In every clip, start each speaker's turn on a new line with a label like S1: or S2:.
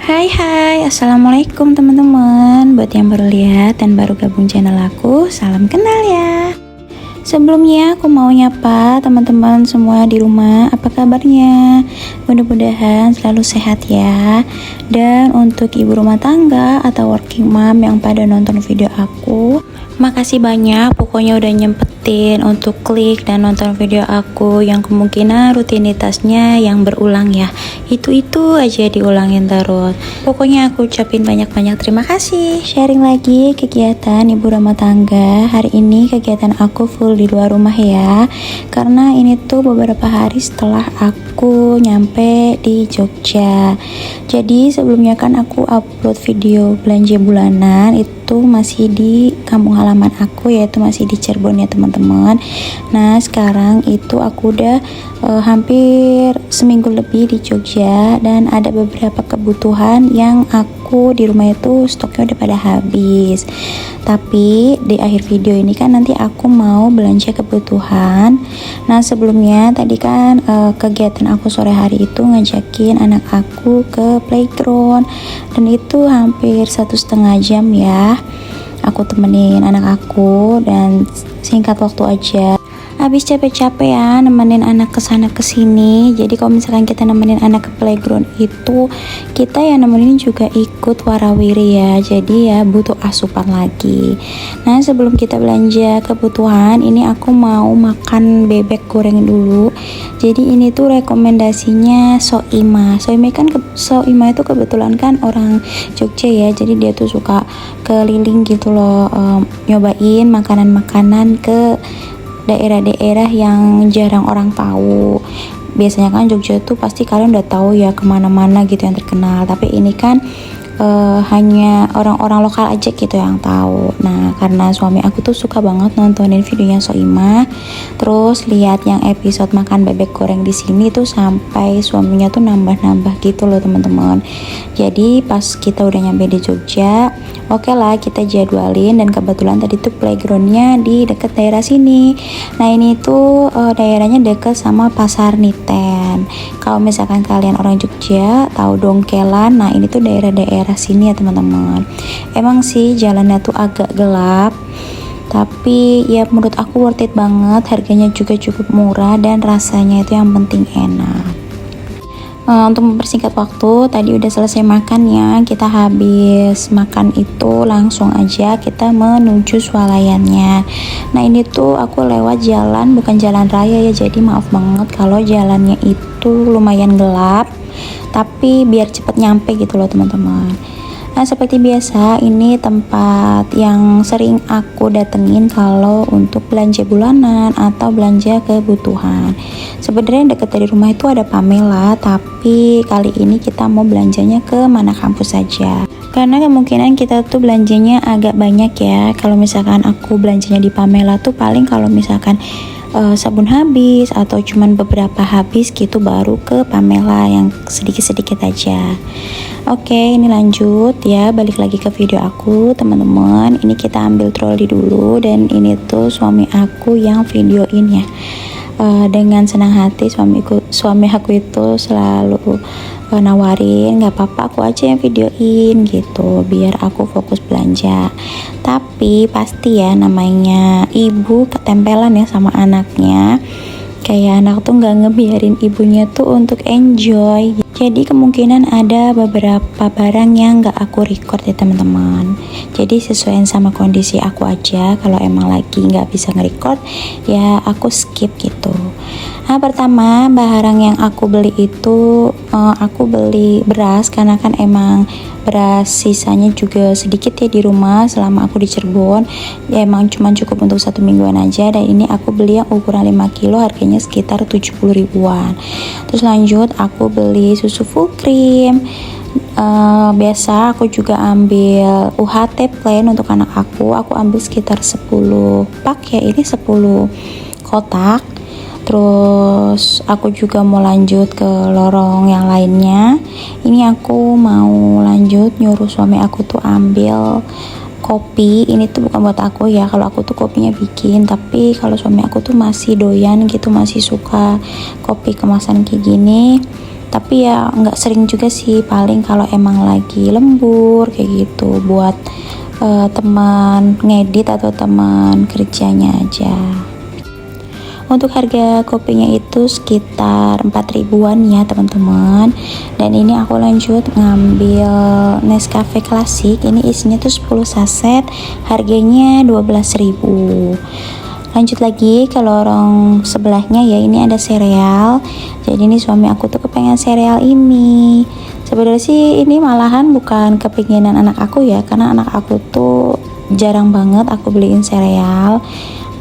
S1: Hai, assalamualaikum teman-teman. Buat yang baru lihat dan baru gabung channel aku, salam kenal ya. Sebelumnya aku mau nyapa teman-teman semua di rumah, apa kabarnya? Mudah-mudahan selalu sehat ya. Dan untuk ibu rumah tangga atau working mom yang pada nonton video aku, makasih banyak pokoknya udah nyempetin untuk klik dan nonton video aku yang kemungkinan rutinitasnya yang berulang ya. Itu aja diulangin terus. Pokoknya aku ucapin banyak-banyak terima kasih. Sharing lagi kegiatan ibu rumah tangga. Hari ini kegiatan aku full di luar rumah ya. Karena ini tuh beberapa hari setelah aku nyampe di Jogja. Jadi sebelumnya kan aku upload video belanja bulanan itu masih di kampung halaman aku, yaitu masih di Cirebon ya teman-teman. Nah sekarang itu aku udah hampir seminggu lebih di Jogja dan ada beberapa kebutuhan yang aku di rumah itu stoknya udah pada habis. Tapi di akhir video ini kan nanti aku mau belanja kebutuhan. Nah sebelumnya tadi kan kegiatan aku sore hari itu ngajakin anak aku ke playground dan itu hampir 1,5 jam ya aku temenin anak aku, dan singkat waktu aja. Habis capek-capek ya nemenin anak kesana kesini. Jadi kalau misalkan kita nemenin anak ke playground itu kita ya nemenin juga ikut warawiri ya. Jadi ya butuh asupan lagi. Nah sebelum kita belanja kebutuhan, ini aku mau makan bebek goreng dulu. Jadi ini tuh rekomendasinya Soima. Soima itu kebetulan kan orang Jogja ya. Jadi dia tuh suka keliling gitu loh, nyobain makanan-makanan ke daerah-daerah yang jarang orang tahu. Biasanya kan Jogja tuh pasti kalian udah tahu ya kemana-mana gitu yang terkenal, tapi ini kan hanya orang-orang lokal aja gitu yang tahu. Nah karena suami aku tuh suka banget nontonin videonya Soima, terus lihat yang episode makan bebek goreng di sini tuh sampai suaminya tuh nambah-nambah gitu loh teman-teman. Jadi pas kita udah nyampe di Jogja, oke lah kita jadwalin, dan kebetulan tadi tuh playgroundnya di deket daerah sini. Nah ini tuh daerahnya deket sama Pasar Niten. Kalau misalkan kalian orang Jogja tahu Dongkelan, nah ini tuh daerah-daerah sini ya teman-teman. Emang sih jalannya tuh agak gelap, tapi ya menurut aku worth it banget. Harganya juga cukup murah dan rasanya itu yang penting enak. Untuk mempersingkat waktu, tadi udah selesai makan ya. Kita habis makan itu langsung aja kita menuju swalayannya. Nah ini tuh aku lewat jalan, bukan jalan raya ya, jadi maaf banget kalau jalannya itu lumayan gelap, tapi biar cepet nyampe gitu loh teman-teman. Nah seperti biasa ini tempat yang sering aku datengin kalau untuk belanja bulanan atau belanja kebutuhan. Sebenarnya dekat dari rumah itu ada Pamela, tapi kali ini kita mau belanjanya ke Mana Kampus saja. Karena kemungkinan kita tuh belanjanya agak banyak ya. Kalau misalkan aku belanjanya di Pamela tuh paling kalau misalkan sabun habis atau cuman beberapa habis gitu baru ke Pamela yang sedikit-sedikit aja. Oke, ini lanjut ya, balik lagi ke video aku teman-teman. Ini kita ambil troli dulu, dan ini tuh suami aku yang videoin ya. Dengan senang hati suami aku itu selalu nawarin, nggak apa-apa aku aja yang videoin gitu biar aku fokus belanja. Tapi pasti ya namanya ibu ketempelan ya sama anaknya, kayak anak tuh nggak ngebiarin ibunya tuh untuk enjoy. Jadi kemungkinan ada beberapa barang yang nggak aku record ya teman-teman. Jadi sesuaiin sama kondisi aku aja. Kalau emang lagi nggak bisa nge-record ya aku skip gitu. Nah pertama barang yang aku beli itu aku beli beras, karena kan emang beras sisanya juga sedikit ya di rumah selama aku di Cirebon ya, emang cuma cukup untuk 1 mingguan aja. Dan ini aku beli yang ukuran 5 kilo, harganya sekitar 70 ribuan. Terus lanjut aku beli susu full cream. Biasa aku juga ambil UHT plain untuk anak aku ambil sekitar 10 pak ya, ini 10 kotak. Terus aku juga mau lanjut ke lorong yang lainnya. Ini aku mau lanjut nyuruh suami aku tuh ambil kopi. Ini tuh bukan buat aku ya, kalau aku tuh kopinya bikin, tapi kalau suami aku tuh masih doyan gitu, masih suka kopi kemasan kayak gini. tapi ya nggak sering juga sih, paling kalau emang lagi lembur kayak gitu buat teman ngedit atau teman kerjanya aja. Untuk harga kopinya itu sekitar 4 ribuan ya teman-teman. Dan ini aku lanjut ngambil Nescafe klasik. Ini isinya tuh 10 saset, harganya 12.000. Lanjut lagi ke lorong sebelahnya ya, ini ada sereal. Jadi ini suami aku tuh kepengen sereal ini. Sebenarnya sih ini malahan bukan kepinginan anak aku ya, karena anak aku tuh jarang banget aku beliin sereal.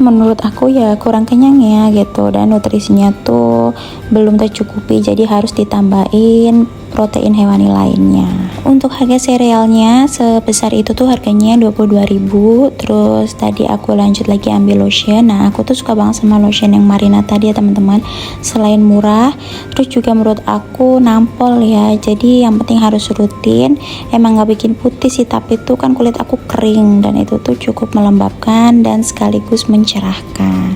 S1: Menurut aku ya kurang kenyang ya gitu, dan nutrisinya tuh belum tercukupi, jadi harus ditambahin protein hewani lainnya. Untuk harga serealnya sebesar itu tuh harganya 22.000. Terus tadi aku lanjut lagi ambil lotion. Nah aku tuh suka banget sama lotion yang Marina tadi ya teman-teman. Selain murah, terus juga menurut aku nampol ya, jadi yang penting harus rutin. Emang gak bikin putih sih, tapi tuh kan kulit aku kering, dan itu tuh cukup melembabkan dan sekaligus mencerahkan.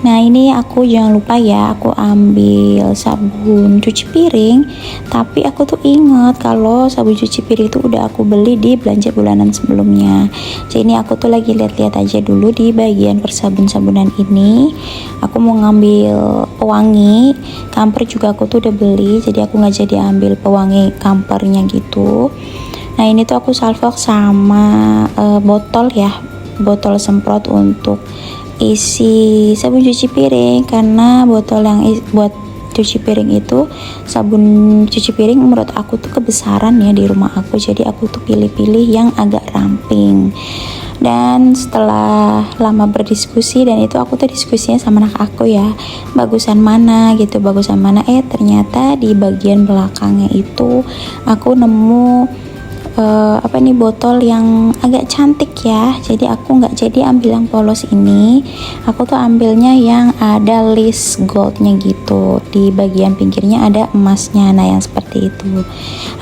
S1: Nah ini aku jangan lupa ya, aku ambil sabun cuci piring, tapi aku tuh inget kalau sabun cuci piring itu udah aku beli di belanja bulanan sebelumnya. Jadi ini aku tuh lagi lihat-lihat aja dulu di bagian persabun-sabunan ini. Aku mau ngambil pewangi, kamper juga aku tuh udah beli, jadi aku nggak jadi ambil pewangi kampernya gitu. Nah ini tuh aku salvok sama botol ya, botol semprot untuk isi sabun cuci piring, karena botol yang buat cuci piring itu, sabun cuci piring menurut aku tuh kebesaran ya di rumah aku, jadi aku tuh pilih-pilih yang agak ramping. Dan setelah lama berdiskusi, dan itu aku tuh diskusinya sama anak aku ya, bagusan mana gitu, bagusan mana, ternyata di bagian belakangnya itu aku nemu botol yang agak cantik ya. Jadi aku nggak jadi ambil yang polos ini, aku tuh ambilnya yang ada list goldnya gitu, di bagian pinggirnya ada emasnya. Nah yang seperti itu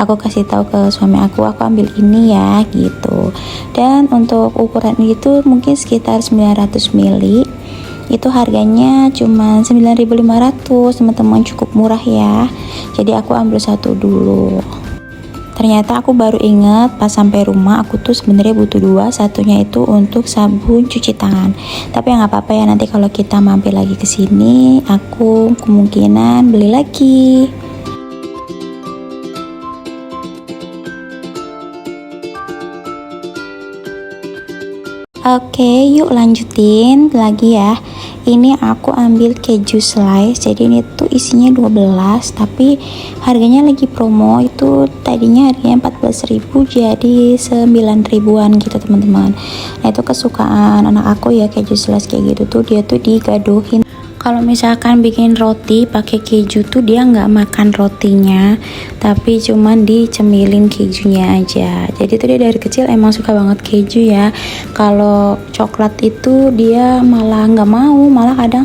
S1: aku kasih tahu ke suami aku ambil ini ya gitu. Dan untuk ukuran itu mungkin sekitar 900 ml, itu harganya cuma 9.500 teman-teman, cukup murah ya. Jadi aku ambil satu dulu. Ternyata aku baru ingat pas sampai rumah, aku tuh sebenarnya butuh dua, satunya itu untuk sabun cuci tangan. Tapi ya nggak apa-apa ya, nanti kalau kita mampir lagi ke sini, aku kemungkinan beli lagi. Oke, yuk lanjutin lagi ya. Ini aku ambil keju slice. Jadi ini tuh isinya 12, tapi harganya lagi promo. Itu tadinya harganya 14.000 jadi 9.000-an gitu teman-teman. Nah itu kesukaan anak aku ya, keju slice kayak gitu tuh, dia tuh digadohin. Kalau misalkan bikin roti pakai keju tuh dia nggak makan rotinya, tapi cuman dicemilin kejunya aja. Jadi tuh dia dari kecil emang suka banget keju ya. Kalau coklat itu dia malah nggak mau, malah kadang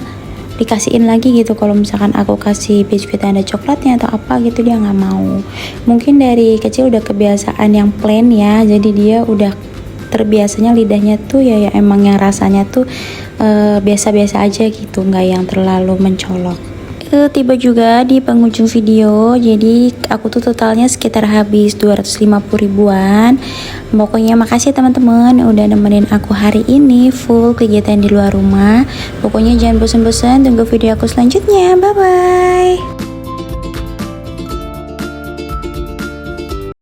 S1: dikasihin lagi gitu. Kalau misalkan aku kasih biskuit ada coklatnya atau apa gitu, dia nggak mau. Mungkin dari kecil udah kebiasaan yang plain ya, jadi dia udah terbiasanya lidahnya tuh ya emang yang rasanya tuh biasa-biasa aja gitu, nggak yang terlalu mencolok. Tiba juga di penghujung video, jadi aku tuh totalnya sekitar habis 250 ribuan. Pokoknya makasih teman-teman udah nemenin aku hari ini full kegiatan di luar rumah. Pokoknya jangan bosan-bosan, tunggu video aku selanjutnya. Bye bye.